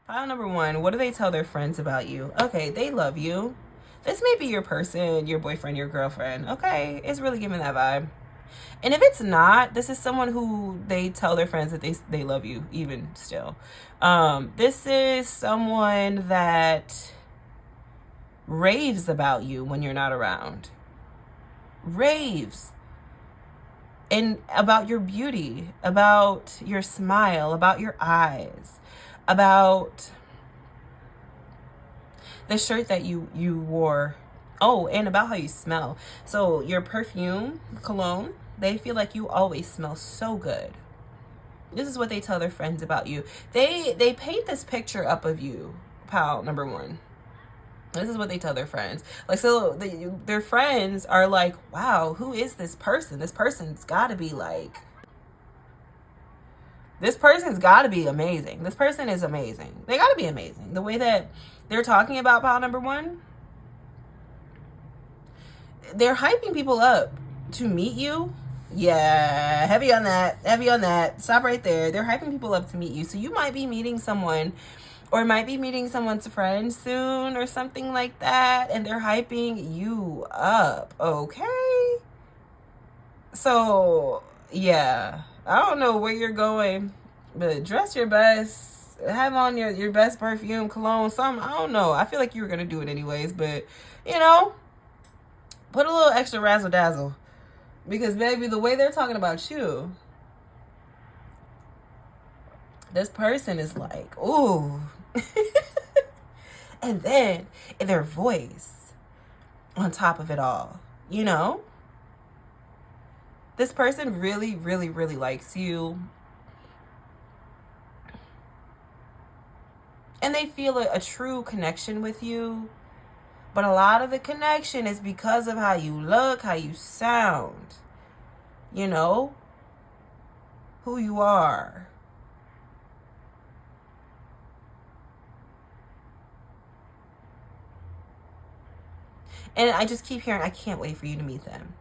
Pile number one, what do they tell their friends about you? Okay, they love you. This may be your person, your boyfriend, your girlfriend. Okay, it's really giving that vibe. And if it's not, this is someone who they tell their friends that they love you even still. This is someone that raves about you when you're not around. Raves. And about your beauty, about your smile, about your eyes, about the shirt that you wore. Oh, and about how you smell. So your perfume, cologne, they feel like you always smell so good. This is what they tell their friends about you. They paint this picture up of you, pal number one. This is what they tell their friends. Like, so their friends are like, wow, who is this person? This person's got to be like, this person's got to be amazing. This person is amazing. They got to be amazing. The way that they're talking about pile number one, they're hyping people up to meet you. Yeah, heavy on that. Heavy on that. Stop right there. They're hyping people up to meet you. So you might be meeting someone, or might be meeting someone's friend soon or something like that, and they're hyping you up, okay? So, yeah. I don't know where you're going, but dress your best. Have on your best perfume, cologne, something. I don't know. I feel like you were going to do it anyways, but, you know, put a little extra razzle dazzle. Because, baby, the way they're talking about you, this person is like, ooh. And then their voice on top of it all, you know? This person really, really, really likes you. And they feel a true connection with you. But a lot of the connection is because of how you look, how you sound, you know? Who you are. And I just keep hearing, I can't wait for you to meet them.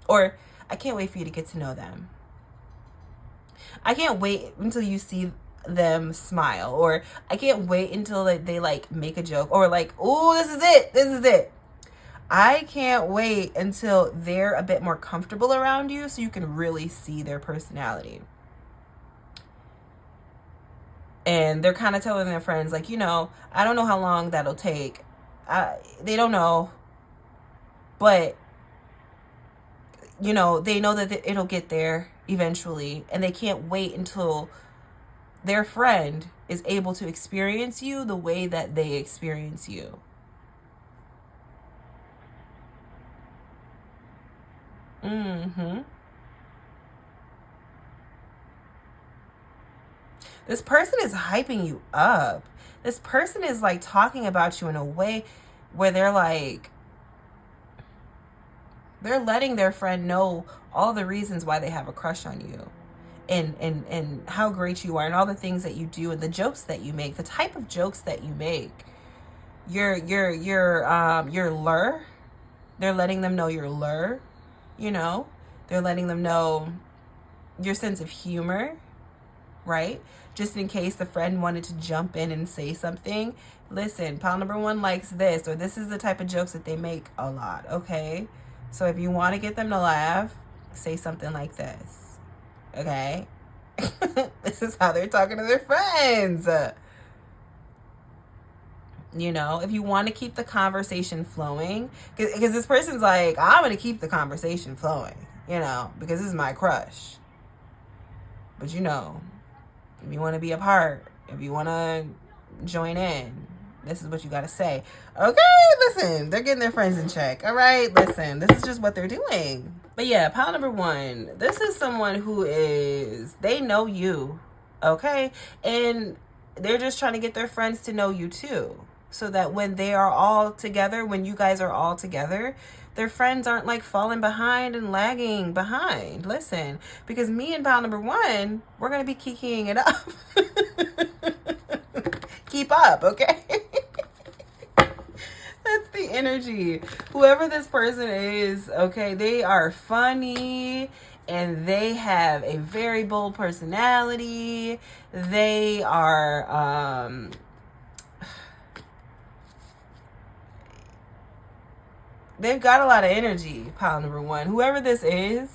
Or, I can't wait for you to get to know them. I can't wait until you see them smile. Or, I can't wait until they like make a joke. Or like, ooh, this is it. This is it. I can't wait until they're a bit more comfortable around you so you can really see their personality. And they're kind of telling their friends, like, you know, I don't know how long that'll take. They don't know. But, you know, they know that it'll get there eventually. And they can't wait until their friend is able to experience you the way that they experience you. This person is hyping you up. This person is like talking about you in a way where they're like, they're letting their friend know all the reasons why they have a crush on you, and how great you are, and all the things that you do, and the jokes that you make, the type of jokes that you make. Your lure. They're letting them know your lure, you know? They're letting them know your sense of humor, right? Just in case the friend wanted to jump in and say something. Listen, pile number one likes this, or this is the type of jokes that they make a lot, okay? So if you want to get them to laugh, say something like this, okay? This is how they're talking to their friends. You know, if you want to keep the conversation flowing, because this person's like, I'm going to keep the conversation flowing, you know, because this is my crush. But, you know, if you want to be a part, if you want to join in, this is what you got to say. Okay, listen, they're getting their friends in check. All right, listen, this is just what they're doing. But yeah, pile number one, this is someone who is, they know you, okay? And they're just trying to get their friends to know you too. So that when they are all together, when you guys are all together, their friends aren't like falling behind and lagging behind. Listen, because me and pile number one, we're going to be kikiing it up. Keep up, okay? That's the energy. Whoever this person is, okay, they are funny and they have a very bold personality. They are they've got a lot of energy, pile number one. Whoever this is,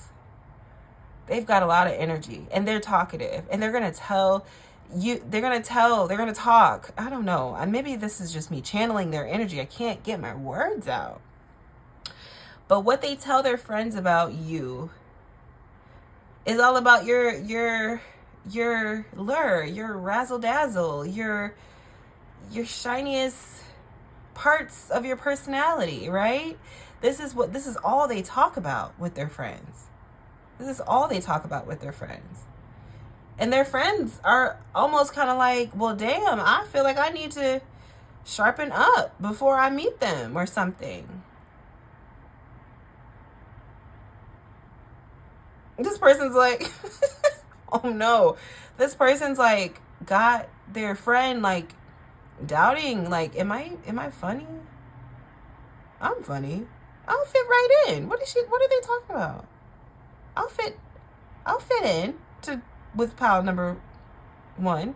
they've got a lot of energy, and they're talkative, and they're going to tell you, they're going to talk. I don't know. Maybe this is just me channeling their energy. I can't get my words out. But what they tell their friends about you is all about your lure, your razzle dazzle, your shiniest parts of your personality, right? This is all they talk about with their friends. This is all they talk about with their friends. And their friends are almost kind of like, well, damn, I feel like I need to sharpen up before I meet them or something. This person's like, oh no. This person's like got their friend like doubting, like, am I funny? I'm funny. I'll fit right in. What are they talking about? I'll fit in with pile number one.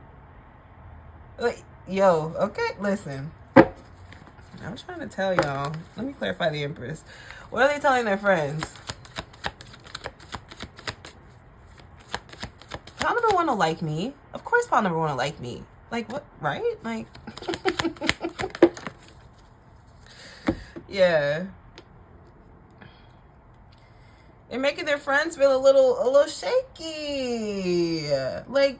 Like, yo, okay, listen. I'm trying to tell y'all. Let me clarify the Empress. What are they telling their friends? Pile number one will like me. Of course pile number one will like me. Like, what, right? Like, yeah. They're making their friends feel a little shaky. Like,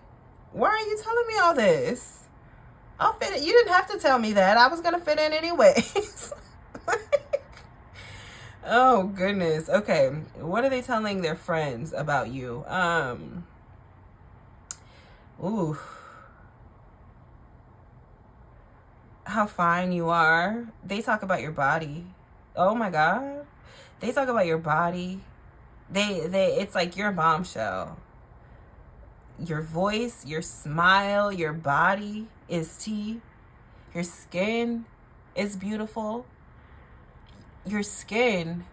why are you telling me all this? I'll fit in. You didn't have to tell me that. I was gonna fit in anyways. Oh goodness. Okay. What are they telling their friends about you? Ooh. How fine you are. They talk about your body. Oh my God. They talk about your body. It's like your bombshell. Your voice, your smile, your body is tea. Your skin is beautiful. Your skin,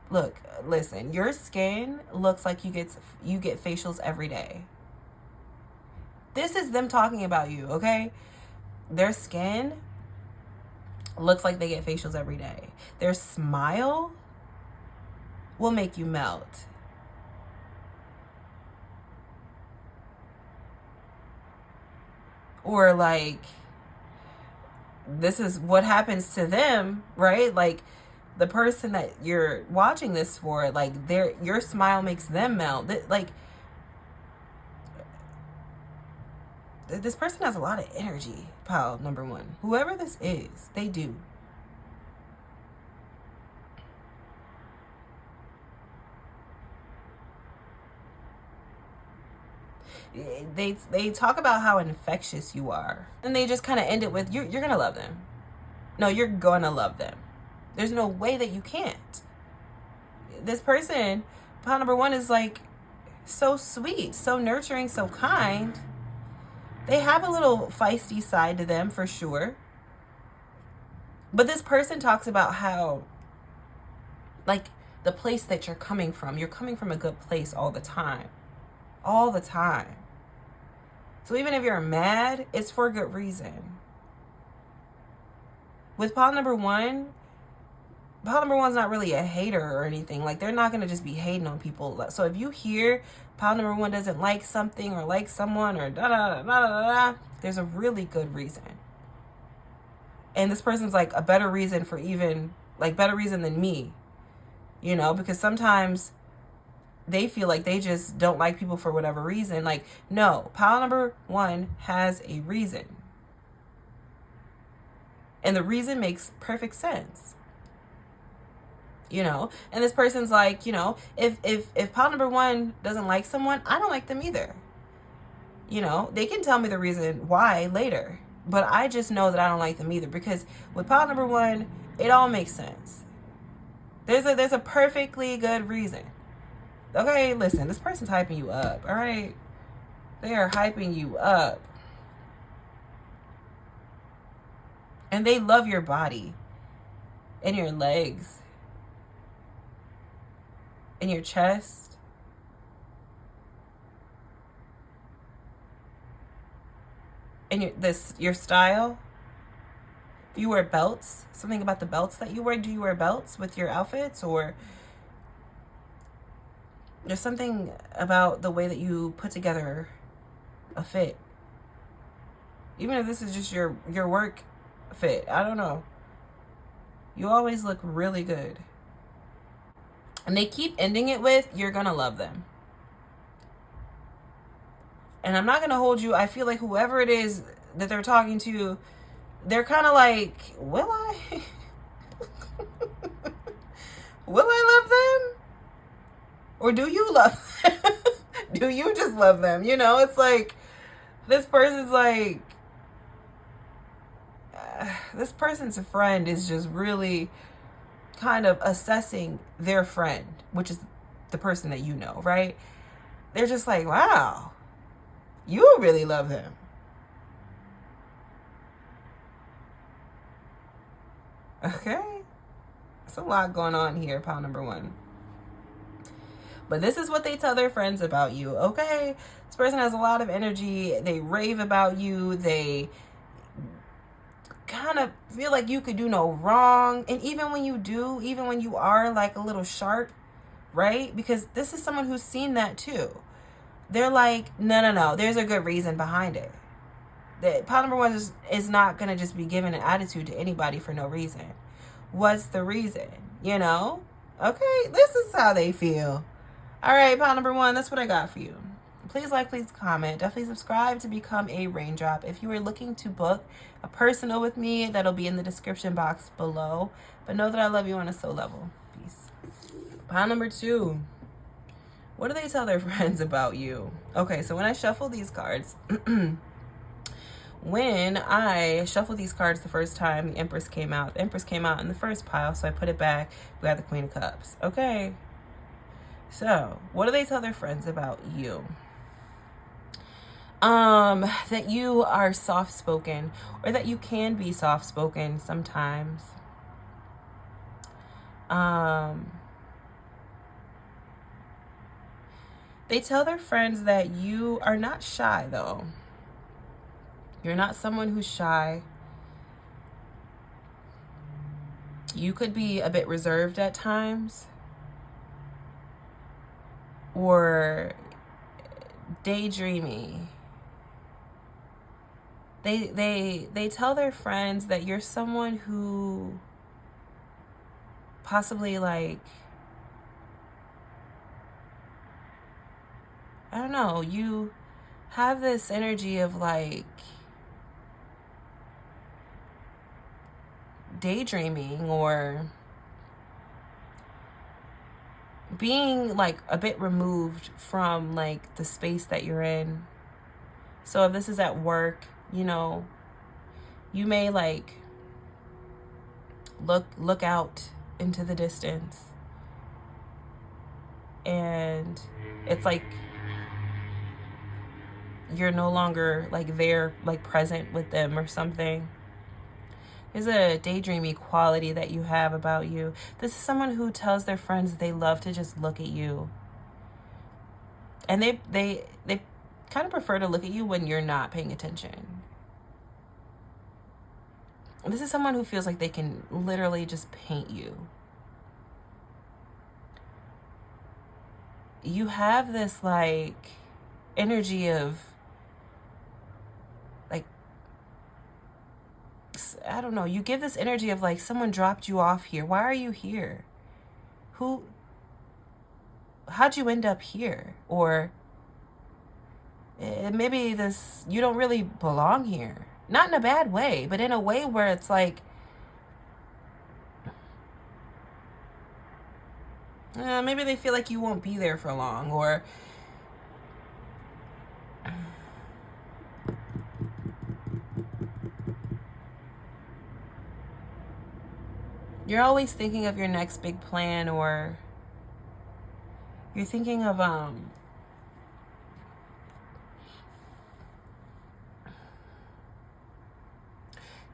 look, listen, your skin looks like you get facials every day. This is them talking about you, okay? Their skin looks like they get facials every day. Their smile will make you melt. Or like, this is what happens to them, right? Like the person that you're watching this for, like your smile makes them melt. Like, this person has a lot of energy, pile number one. Whoever this is, they do. They talk about how infectious you are, and they just kind of end it with, you're gonna love them. No, you're gonna love them. There's no way that you can't. This person, pile number one, is like so sweet, so nurturing, so kind. They have a little feisty side to them for sure. But this person talks about how, like, the place that you're coming from a good place all the time. All the time. So even if you're mad, it's for a good reason. With pile number one's not really a hater or anything. Like, they're not going to just be hating on people. So if you hear pile number one doesn't like something or like someone or da-da-da-da-da-da, there's a really good reason. And this person's like a better reason for even, like, better reason than me. You know, because sometimes they feel like they just don't like people for whatever reason. Like, no, pile number one has a reason. And the reason makes perfect sense. You know, and this person's like, you know, if pile number one doesn't like someone, I don't like them either. You know, they can tell me the reason why later, but I just know that I don't like them either, because with pile number one, it all makes sense. There's a perfectly good reason. Okay, listen, this person's hyping you up, all right? They are hyping you up. And they love your body and your legs and your chest. And your style. You wear belts? Something about the belts that you wear? Do you wear belts with your outfits? Or there's something about the way that you put together a fit. Even if this is just your work fit. I don't know. You always look really good. And they keep ending it with, you're going to love them. And I'm not going to hold you. I feel like whoever it is that they're talking to, they're kind of like, will I? Will I love them? Or do you love them? Do you just love them? You know, it's like, this person's like, this person's friend is just really kind of assessing their friend, which is the person that you know, right? They're just like, wow, you really love them. Okay. There's a lot going on here, pile number 1. But this is what they tell their friends about you, okay? This person has a lot of energy. They rave about you. They kind of feel like you could do no wrong. And even when you do, even when you are like a little sharp, right? Because this is someone who's seen that too. They're like, no. There's a good reason behind it. That pile number 1 is not going to just be giving an attitude to anybody for no reason. What's the reason? You know? Okay, this is how they feel. All right, pile number 1, that's what I got for you. Please like, please comment. Definitely subscribe to become a raindrop. If you are looking to book a personal with me, that'll be in the description box below. But know that I love you on a soul level. Peace. Pile number 2. What do they tell their friends about you? Okay, so when I shuffle these cards, when I shuffled these cards the first time, the Empress came out. The Empress came out in the first pile, so I put it back. We got the Queen of Cups. Okay. So, what do they tell their friends about you? That you are soft-spoken, or that you can be soft-spoken sometimes. They tell their friends that you are not shy, though. You're not someone who's shy. You could be a bit reserved at times, or daydreamy. They tell their friends that you're someone who possibly, like, I don't know, you have this energy of like daydreaming or being like a bit removed from like the space that you're in. So if this is at work, you know, you may like look out into the distance, and it's like you're no longer like there, like present with them or something. There's a daydreamy quality that you have about you. This is someone who tells their friends they love to just look at you. And they kind of prefer to look at you when you're not paying attention. This is someone who feels like they can literally just paint you. You have this like energy of like, I don't know, you give this energy of like someone dropped you off here. Why are you here? How'd you end up here? Or maybe you don't really belong here. Not in a bad way, but in a way where it's like, maybe they feel like you won't be there for long, or you're always thinking of your next big plan, or you're thinking of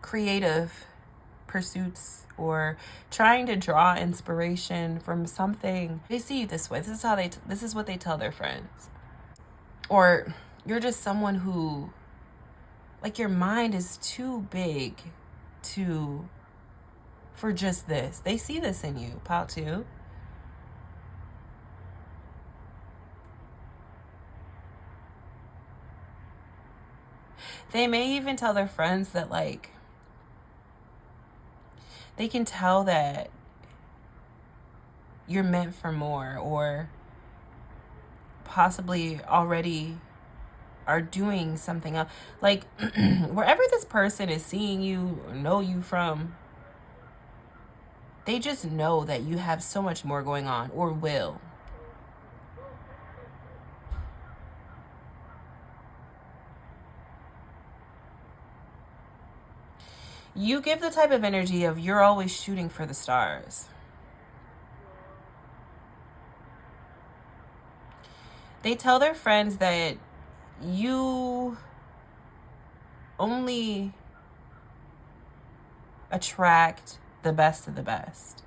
creative pursuits, or trying to draw inspiration from something. They see you this way. This is what they tell their friends. Or you're just someone who, like, your mind is too big for just this. They see this in you, pile 2. They may even tell their friends that, like, they can tell that you're meant for more, or possibly already are doing something else. Like, wherever this person is seeing you or know you from, they just know that you have so much more going on, or will. You give the type of energy of you're always shooting for the stars. They tell their friends that you only attract the best of the best.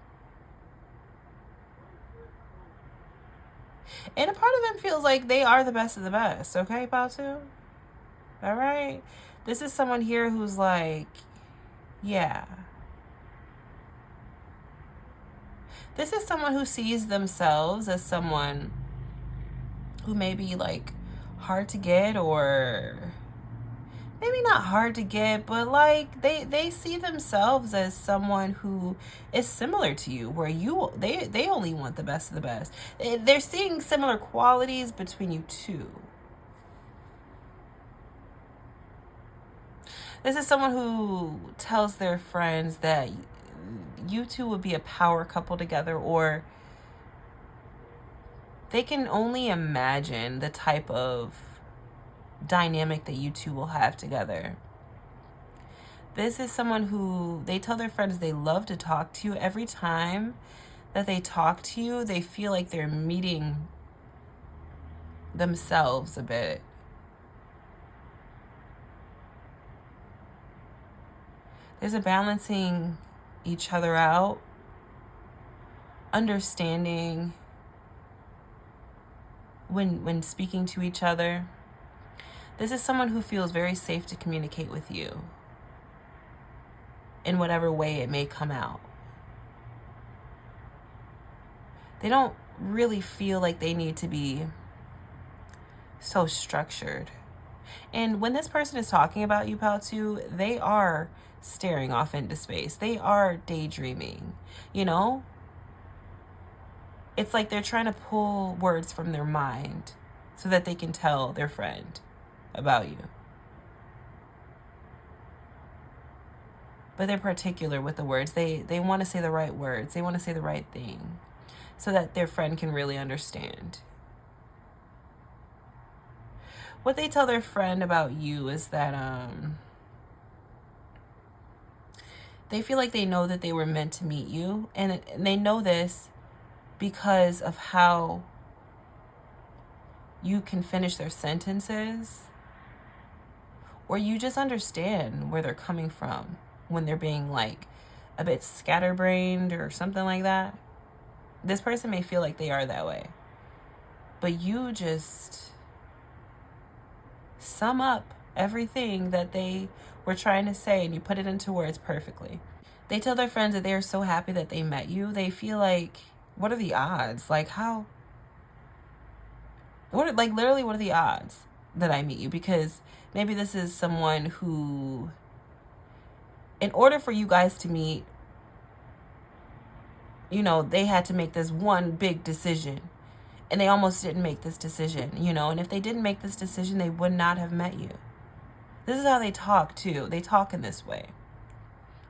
And a part of them feels like they are the best of the best. Okay, Batu? All right? This is someone here who's like, yeah. This is someone who sees themselves as someone who may be like hard to get, or maybe not hard to get, but like they see themselves as someone who is similar to you, where they only want the best of the best. They're seeing similar qualities between you two. This is someone who tells their friends that you two would be a power couple together, or they can only imagine the type of dynamic that you two will have together. This is someone who they tell their friends they love to talk to you. Every time that they talk to you, they feel like they're meeting themselves a bit. There's a balancing each other out, understanding when speaking to each other. This is someone who feels very safe to communicate with you in whatever way it may come out. They don't really feel like they need to be so structured. And when this person is talking about you, Pal2, they are staring off into space. They are daydreaming, you know? It's like they're trying to pull words from their mind so that they can tell their friend about you. But they're particular with the words. They want to say the right words. They want to say the right thing so that their friend can really understand. What they tell their friend about you is that they feel like they know that they were meant to meet you. And they know this because of how you can finish their sentences, or you just understand where they're coming from when they're being like a bit scatterbrained or something like that. This person may feel like they are that way, but you just sum up everything that they were trying to say and you put it into words perfectly. They tell their friends that they are so happy that they met you. They feel like, what are the odds? Like, literally, what are the odds that I meet you? Because maybe this is someone who, in order for you guys to meet, you know, they had to make this one big decision. And they almost didn't make this decision, you know. And if they didn't make this decision, they would not have met you. This is how they talk, too. They talk in this way.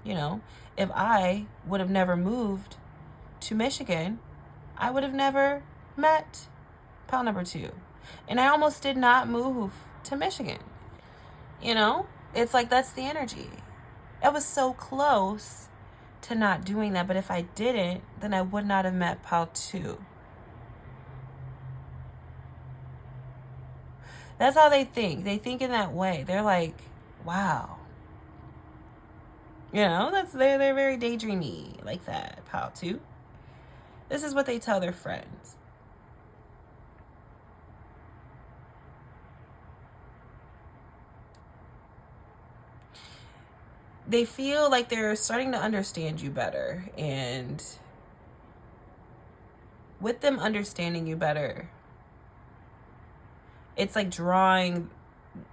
You know, if I would have never moved to Michigan, I would have never met pal number 2. And I almost did not move to Michigan. You know, it's like that's the energy. I was so close to not doing that. But if I didn't, then I would not have met pal 2. That's how they think. They think in that way. They're like, wow. You know, they're very daydreamy like that, pal 2. This is what they tell their friends. they feel like they're starting to understand you better. And with them understanding you better, it's like drawing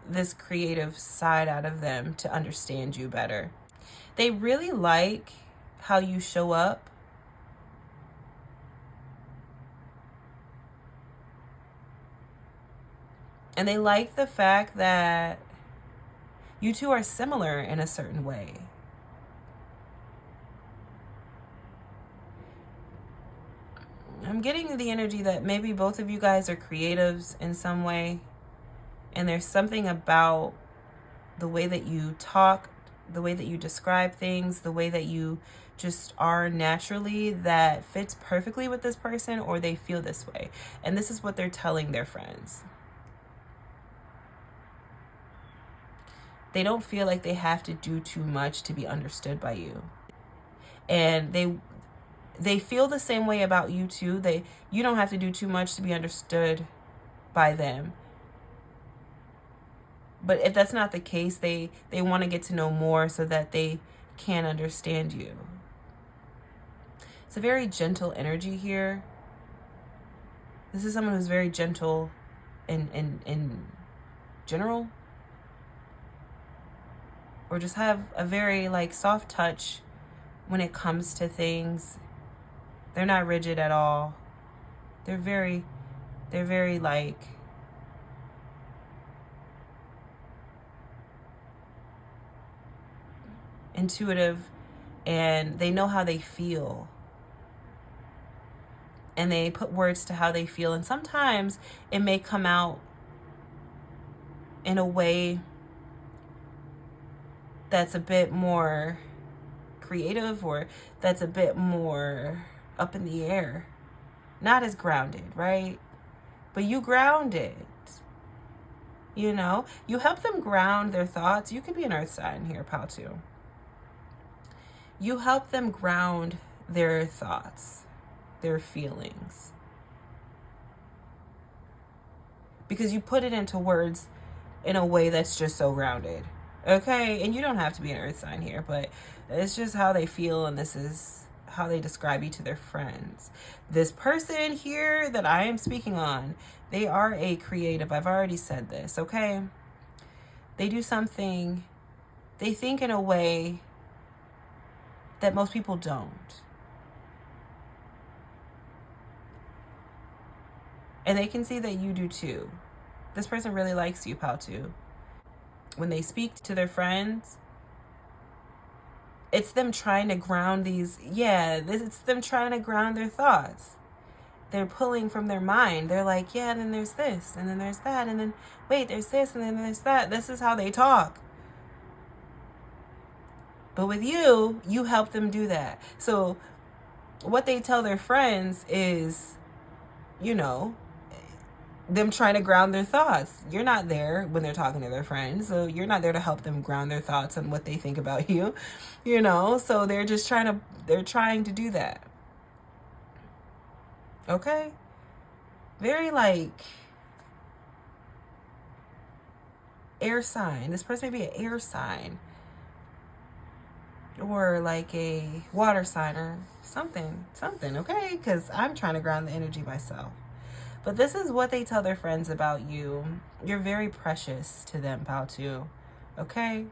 this creative side out of them to understand you better. They really like how you show up. And they like the fact that you two are similar in a certain way. I'm getting the energy that maybe both of you guys are creatives in some way. And there's something about the way that you talk, the way that you describe things, the way that you just are naturally that fits perfectly with this person, or they feel this way. And this is what they're telling their friends. They don't feel like they have to do too much to be understood by you. And they feel the same way about you too. You don't have to do too much to be understood by them. But if that's not the case, they want to get to know more so that they can understand you. It's a very gentle energy here. This is someone who's very gentle in general. Or just have a very like soft touch when it comes to things. They're not rigid at all. They're very like intuitive, and they know how they feel. And they put words to how they feel. And sometimes it may come out in a way that's a bit more creative, or that's a bit more up in the air. Not as grounded, right? But you ground it. You know? You help them ground their thoughts. You could be an earth sign here, pal, too. You help them ground their thoughts, their feelings. Because you put it into words in a way that's just so grounded. Okay? And you don't have to be an earth sign here, but it's just how they feel, and this is how they describe you to their friends. This person here that I am speaking on, they are a creative. I've already said this, okay? They do something, they think in a way that most people don't. And they can see that you do too. This person really likes you, pal, too. When they speak to their friends, it's them trying to ground it's them trying to ground their thoughts. They're pulling from their mind. They're like, yeah, and then there's this, and then there's that, and then, wait, there's this, and then there's that. This is how they talk. But with you, you help them do that. So what they tell their friends is, you know, them trying to ground their thoughts. You're not there when they're talking to their friends, so you're not there to help them ground their thoughts on what they think about you, you know. So they're trying to do that. Okay? Very like air sign. This person may be an air sign, or like a water sign, or something, okay? Because I'm trying to ground the energy myself. But this is what they tell their friends about you. You're very precious to them, pal, too. Okay?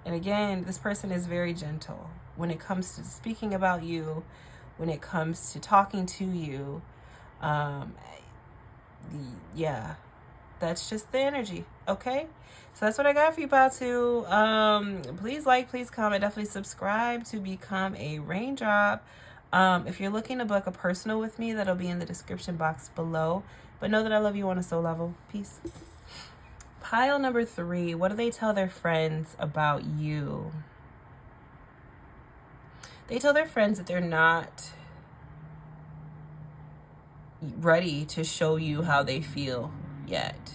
And again, this person is very gentle when it comes to speaking about you, when it comes to talking to you. Yeah, that's just the energy. Okay? So that's what I got for you, pal, too. Please like, please comment, definitely subscribe to become a raindrop. If you're looking to book a personal with me, that'll be in the description box below. But know that I love you on a soul level. Peace. Pile number 3. What do they tell their friends about you? They tell their friends that they're not ready to show you how they feel yet.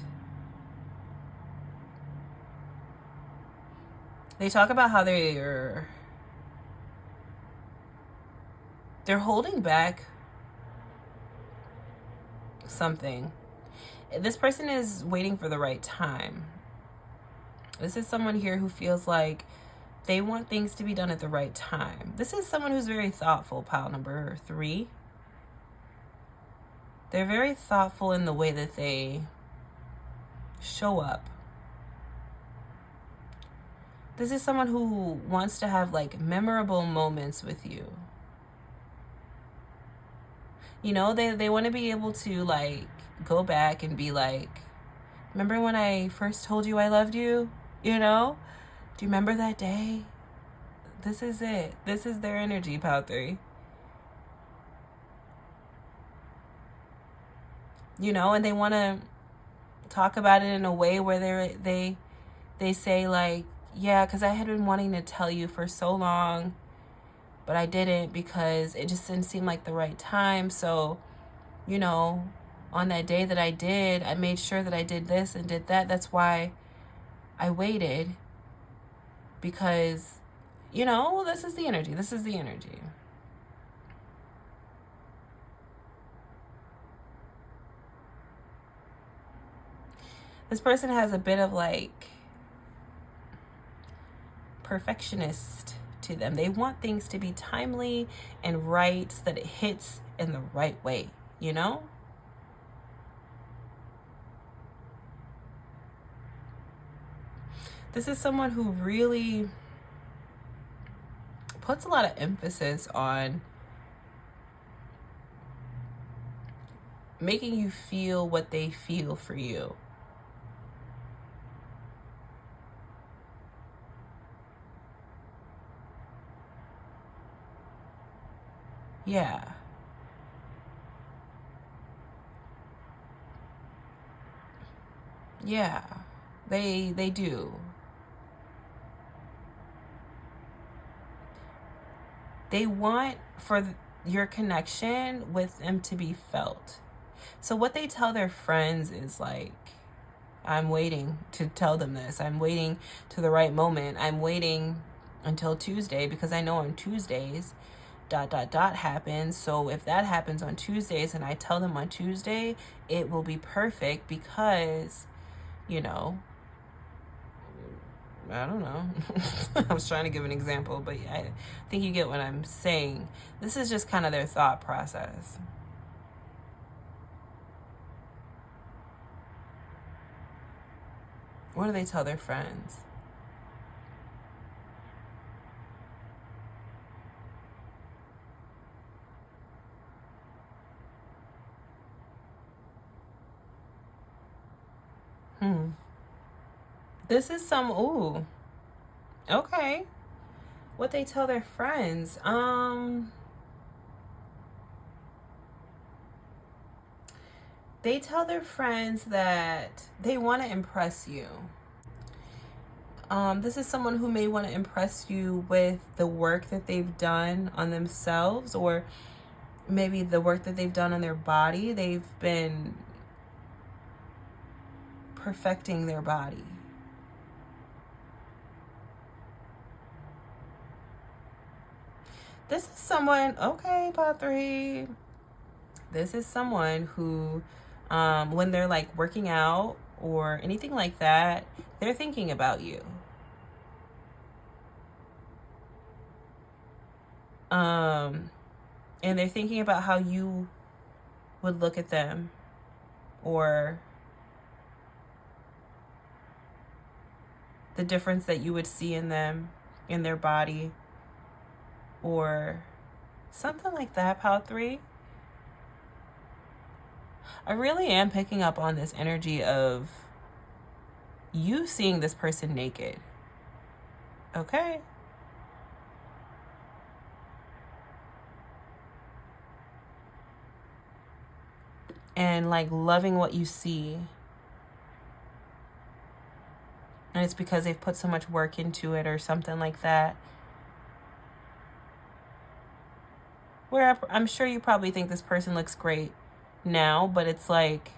They talk about how they're holding back something. This person is waiting for the right time. This is someone here who feels like They want things to be done at the right time. This is someone who's very thoughtful, pile number 3. They're very thoughtful in the way that they show up. This is someone who wants to have like memorable moments with you. You know, they want to be able to like go back and be like, remember when I first told you I loved you? You know? Do you remember that day? This is it. This is their energy, pile 3. You know, and they want to talk about it in a way where they say like, yeah, because I had been wanting to tell you for so long, but I didn't because it just didn't seem like the right time. So, you know, on that day that I did, I made sure that I did this and did that. That's why I waited, because, you know, this is the energy. This is the energy. This person has a bit of like perfectionist to them. They want things to be timely and right so that it hits in the right way, you know? This is someone who really puts a lot of emphasis on making you feel what they feel for you. Yeah. Yeah. They do. They want for your connection with them to be felt. So what they tell their friends is like, I'm waiting to tell them this. I'm waiting to the right moment. I'm waiting until Tuesday because I know on Tuesdays happens. So if that happens on Tuesdays and I tell them on Tuesday, it will be perfect because, you know, I don't know. I was trying to give an example, but I think you get what I'm saying. This is just kind of their thought process. What do they tell their friends? This is some, ooh, okay. What they tell their friends, they tell their friends that they want to impress you. This is someone who may want to impress you with the work that they've done on themselves, or maybe the work that they've done on their body. They've been perfecting their body. This is someone, okay, part 3. This is someone who, when they're like working out or anything like that, they're thinking about you. And they're thinking about how you would look at them, or the difference that you would see in them, in their body, or something like that, pile 3. I really am picking up on this energy of you seeing this person naked. Okay? And like loving what you see. And it's because they've put so much work into it or something like that. Where I'm sure you probably think this person looks great now, but it's like,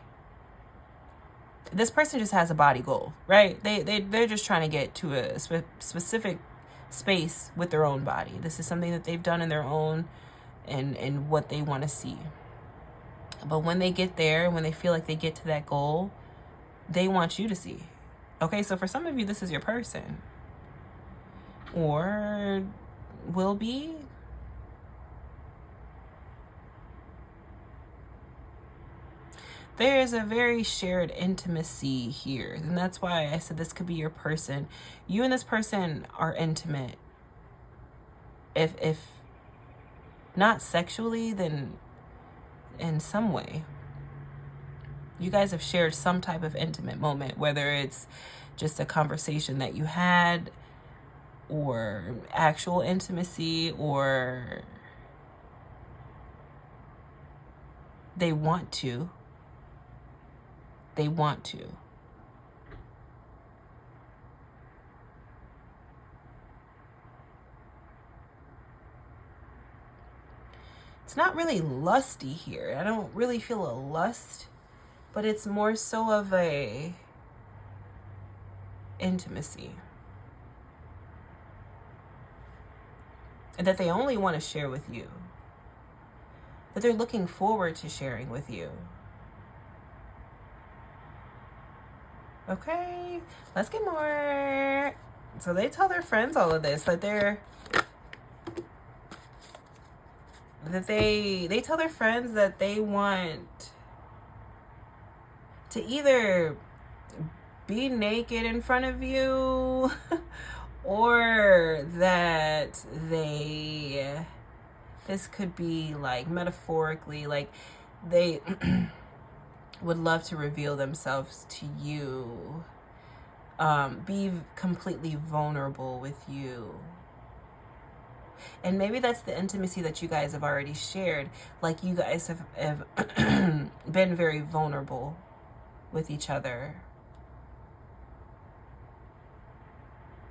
this person just has a body goal, right? They're just trying to get to a specific space with their own body. This is something that they've done in their own and what they want to see. But when they get there, when they feel like they get to that goal, they want you to see. Okay, so for some of you, this is your person. or will be. There is a very shared intimacy here, and that's why I said this could be your person. You and this person are intimate. If not sexually, then in some way. You guys have shared some type of intimate moment, whether it's just a conversation that you had, or actual intimacy, or they want to. They want to. It's not really lusty here. I don't really feel a lust, but it's more so of a intimacy. And that they only want to share with you. That they're looking forward to sharing with you. Okay, let's get more. So they tell their friends all of this, that they tell their friends that they want to either be naked in front of you or that this could be like metaphorically, like they would love to reveal themselves to you, be completely vulnerable with you. And maybe that's the intimacy that you guys have already shared. Like you guys have been very vulnerable with each other.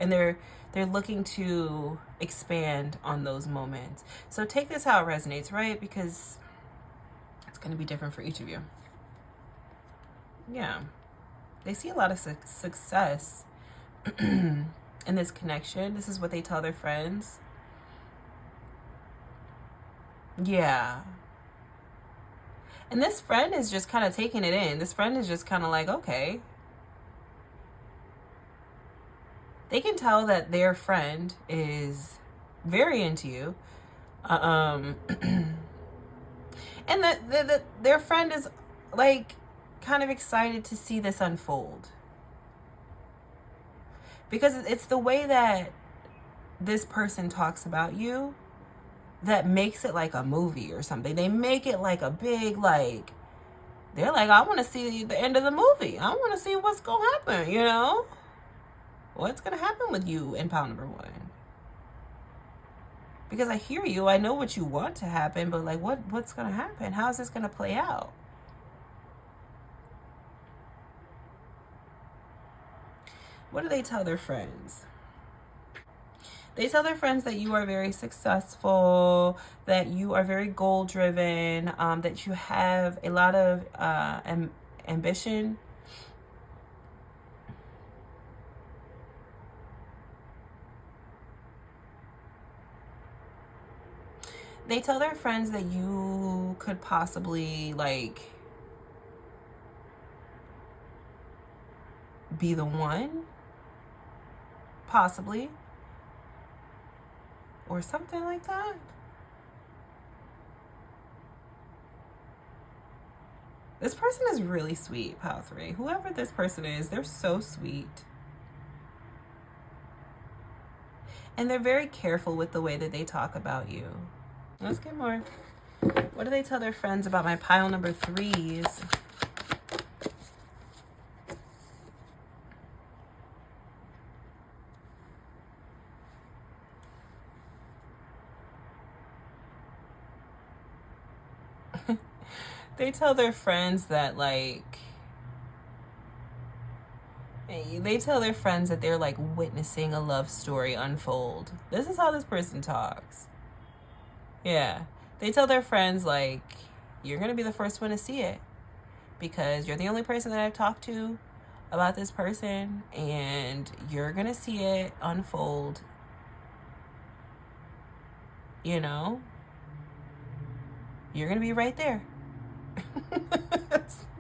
And they're looking to expand on those moments. So take this how it resonates, right? Because it's going to be different for each of you. Yeah. They see a lot of success in this connection. This is what they tell their friends. Yeah. And this friend is just kind of taking it in. This friend is just kind of like, okay. They can tell that their friend is very into you. And that their friend is like kind of excited to see this unfold. Because it's the way that this person talks about you that makes it like a movie or something. They make it like a big, like, they're like, I want to see the end of the movie. I want to see what's going to happen, you know? What's going to happen with you in pile number 1? Because I hear you. I know what you want to happen, but like, what's going to happen? How is this going to play out? What do they tell their friends? They tell their friends that you are very successful, that you are very goal-driven, that you have a lot of ambition. They tell their friends that you could possibly, like, be the one, possibly, or something like that. This person is really sweet, pile 3. Whoever this person is, they're so sweet. And they're very careful with the way that they talk about you. Let's get more. What do they tell their friends about my pile number 3s? They tell their friends that, like, they tell their friends that they're like witnessing a love story unfold. This is how this person talks. Yeah. They tell their friends, like, you're going to be the first one to see it because you're the only person that I've talked to about this person, and you're going to see it unfold. You know? You're going to be right there.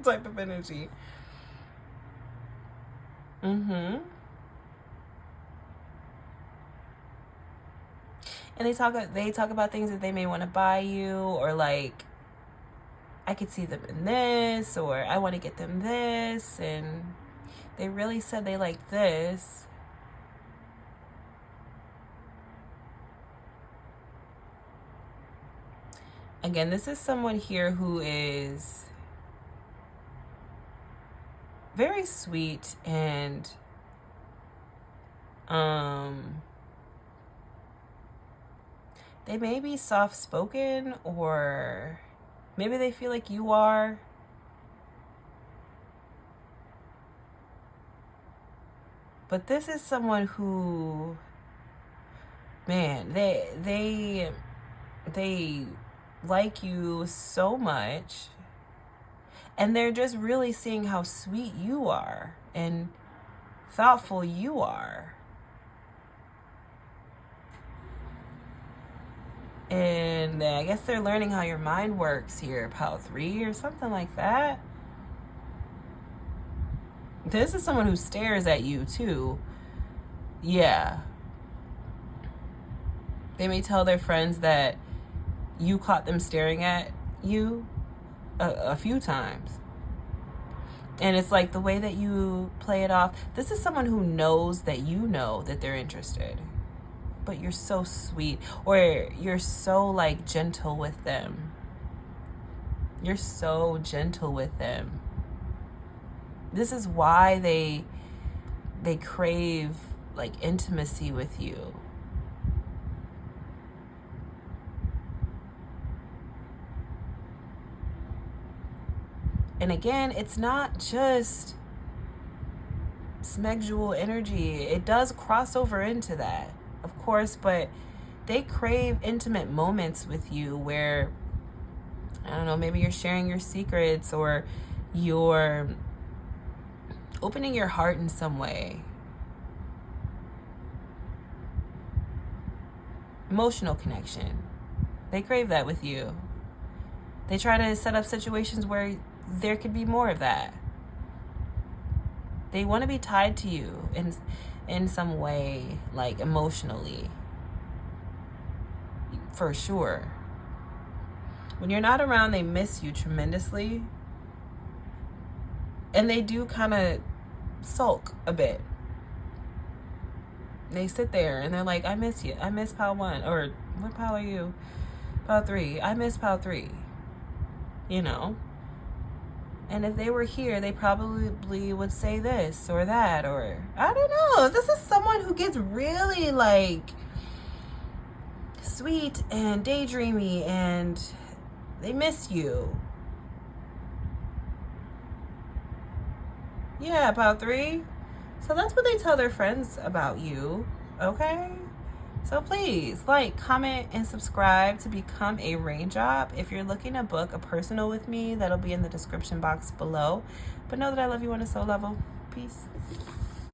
Type of energy. And they talk about things that they may want to buy you, or like, I could see them in this, or I want to get them this, and they really said they like this. Again, this is someone here who is very sweet and they may be soft-spoken, or maybe they feel like you are. But this is someone who, man, they like you so much, and they're just really seeing how sweet you are and thoughtful you are. And I guess they're learning how your mind works here, Pile 3 or something like that. This is someone who stares at you too. Yeah. They may tell their friends that you caught them staring at you a few times. And it's like the way that you play it off. This is someone who knows that you know that they're interested, but you're so sweet, or you're so like gentle with them. You're so gentle with them. This is why they crave like intimacy with you. And again, it's not just smegdual energy. It does cross over into that, of course, but they crave intimate moments with you where, I don't know, maybe you're sharing your secrets, or you're opening your heart in some way. Emotional connection. They crave that with you. They try to set up situations where there could be more of that. They want to be tied to you in some way, like emotionally, for sure. When you're not around, they miss you tremendously, and they do kind of sulk a bit. They sit there and they're like, I miss you. I miss Pile 1. Or what pile are you? Pile 3. I miss Pile 3. You know? And if they were here, they probably would say this or that, or I don't know. This is someone who gets really like sweet and daydreamy, and they miss you. Yeah, Pile 3. So that's what they tell their friends about you, okay? So please like, comment, and subscribe to become a raindrop. If you're looking to book a personal with me, that'll be in the description box below. But know that I love you on a soul level. Peace.